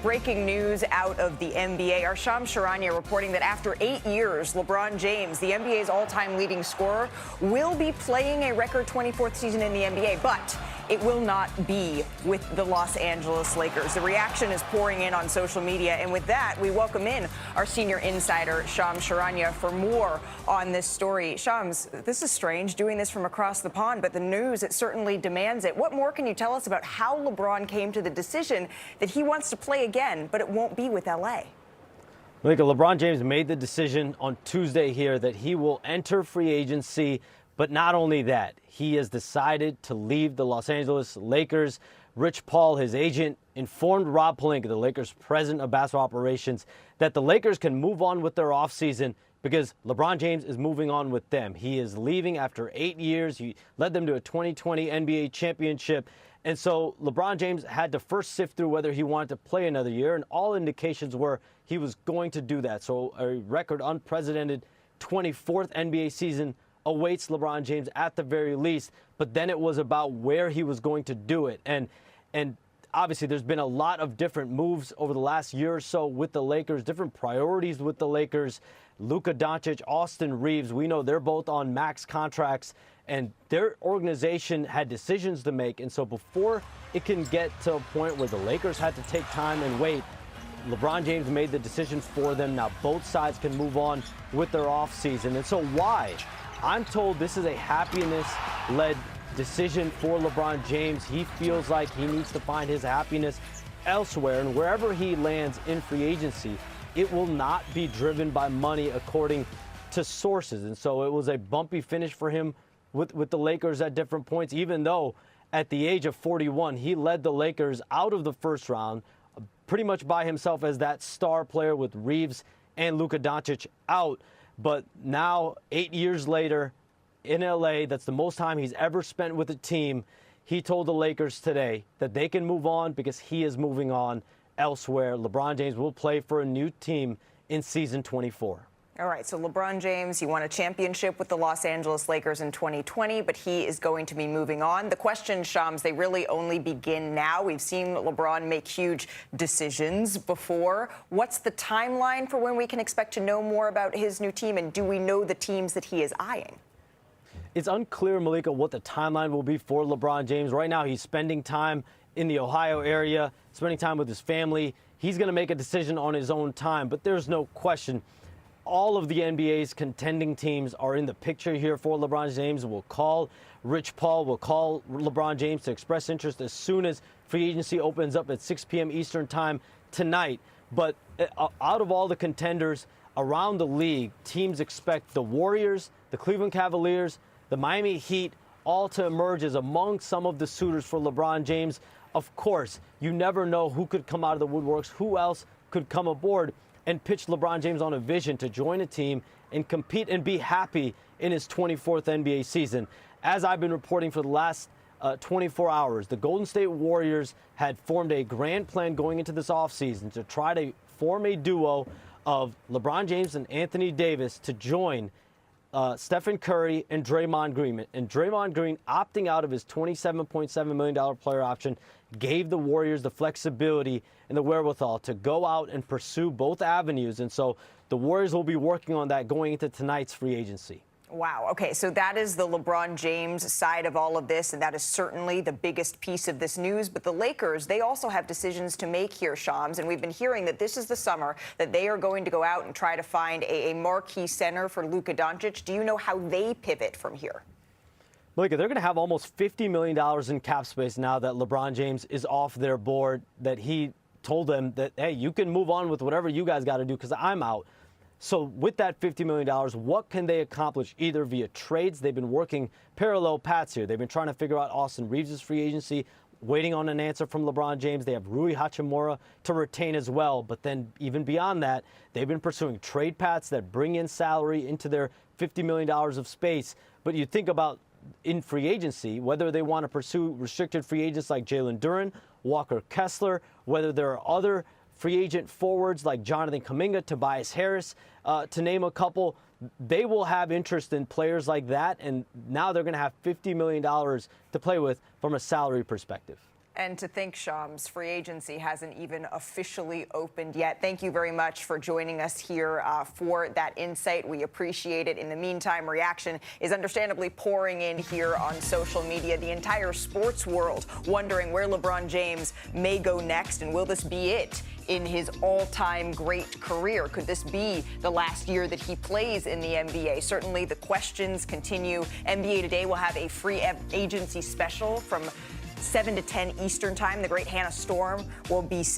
breaking news out of the NBA. Our Shams Charania reporting that after 8 years, LeBron James, the NBA's all-time leading scorer, will be playing a record 24th season in the NBA, but it will not be with the Los Angeles Lakers. The reaction is pouring in on social media, and with that, we welcome in our senior insider, Shams Charania, for more on this story. Shams, this is strange, doing this from across the pond, but the news, it certainly demands it. What more can you tell us about how LeBron came to the decision that he wants to play again, but it won't be with L.A.? LeBron James made the decision on Tuesday here that he will enter free agency. But not only that, he has decided to leave the Los Angeles Lakers. Rich Paul, his agent, informed Rob Pelinka, the Lakers' president of basketball operations, that the Lakers can move on with their offseason because LeBron James is moving on with them. He is leaving after 8 years. He led them to a 2020 NBA championship. And so LeBron James had to first sift through whether he wanted to play another year, and all indications were he was going to do that. So a record unprecedented 24th NBA season awaits LeBron James at the very least, but then it was about where he was going to do it. And obviously there's been a lot of different moves over the last year or so with the Lakers, different priorities with the Lakers. Luka Doncic, Austin Reeves, we know they're both on max contracts, and their organization had decisions to make. And so before it can get to a point where the Lakers had to take time and wait, LeBron James made the decision for them. Now both sides can move on with their offseason. And so why? I'm told this is a happiness-led decision for LeBron James. He feels like he needs to find his happiness elsewhere, and wherever he lands in free agency, it will not be driven by money, according to sources. And so it was a bumpy finish for him with the Lakers at different points, even though at the age of 41, he led the Lakers out of the first round pretty much by himself as that star player with Reeves and Luka Doncic out. But now, 8 years later, in L.A., that's the most time he's ever spent with a team. He told the Lakers today that they can move on because he is moving on elsewhere. LeBron James will play for a new team in season 24. All right, so LeBron James, he won a championship with the Los Angeles Lakers in 2020, but he is going to be moving on. The question, Shams, they really only begin now. We've seen LeBron make huge decisions before. What's the timeline for when we can expect to know more about his new team, and do we know the teams that he is eyeing? It's unclear, Malika, what the timeline will be for LeBron James. Right now, he's spending time in the Ohio area, spending time with his family. He's going to make a decision on his own time, but there's no question all of the NBA's contending teams are in the picture here for LeBron James. Will call Rich Paul, will call LeBron James to express interest as soon as free agency opens up at 6 p.m. Eastern time tonight. But out of all the contenders around the league, teams expect the Warriors, the Cleveland Cavaliers, the Miami Heat, all to emerge as among some of the suitors for LeBron James. Of course, you never know who could come out of the woodworks, who else could come aboard and pitch LeBron James on a vision to join a team and compete and be happy in his 24th NBA season. As I've been reporting for the last 24 hours, the Golden State Warriors had formed a grand plan going into this offseason to try to form a duo of LeBron James and Anthony Davis to join Stephen Curry and Draymond Green. And Draymond Green, opting out of his $27.7 million player option, gave the Warriors the flexibility and the wherewithal to go out and pursue both avenues. And so the Warriors will be working on that going into tonight's free agency. Wow. Okay, so that is the LeBron James side of all of this, and that is certainly the biggest piece of this news. But the Lakers, they also have decisions to make here, Shams, and we've been hearing that this is the summer that they are going to go out and try to find a marquee center for Luka Doncic. Do you know how they pivot from here? Look, they're going to have almost $50 million in cap space now that LeBron James is off their board, that he told them that, hey, you can move on with whatever you guys got to do because I'm out. So with that $50 million, what can they accomplish either via trades? They've been working parallel paths here. They've been trying to figure out Austin Reeves' free agency, waiting on an answer from LeBron James. They have Rui Hachimura to retain as well. But then even beyond that, they've been pursuing trade paths that bring in salary into their $50 million of space. But you think about in free agency, whether they want to pursue restricted free agents like Jalen Duren, Walker Kessler, whether there are other free agent forwards like Jonathan Kuminga, Tobias Harris, to name a couple, they will have interest in players like that, and now they're going to have $50 million to play with from a salary perspective. And to think, Shams, free agency hasn't even officially opened yet. Thank you very much for joining us here for that insight. We appreciate it. In the meantime, reaction is understandably pouring in here on social media. The entire sports world wondering where LeBron James may go next, and will this be it in his all-time great career? Could this be the last year that he plays in the NBA? Certainly the questions continue. NBA Today will have a free agency special from 7 to 10 Eastern time. The great Hannah Storm will be sitting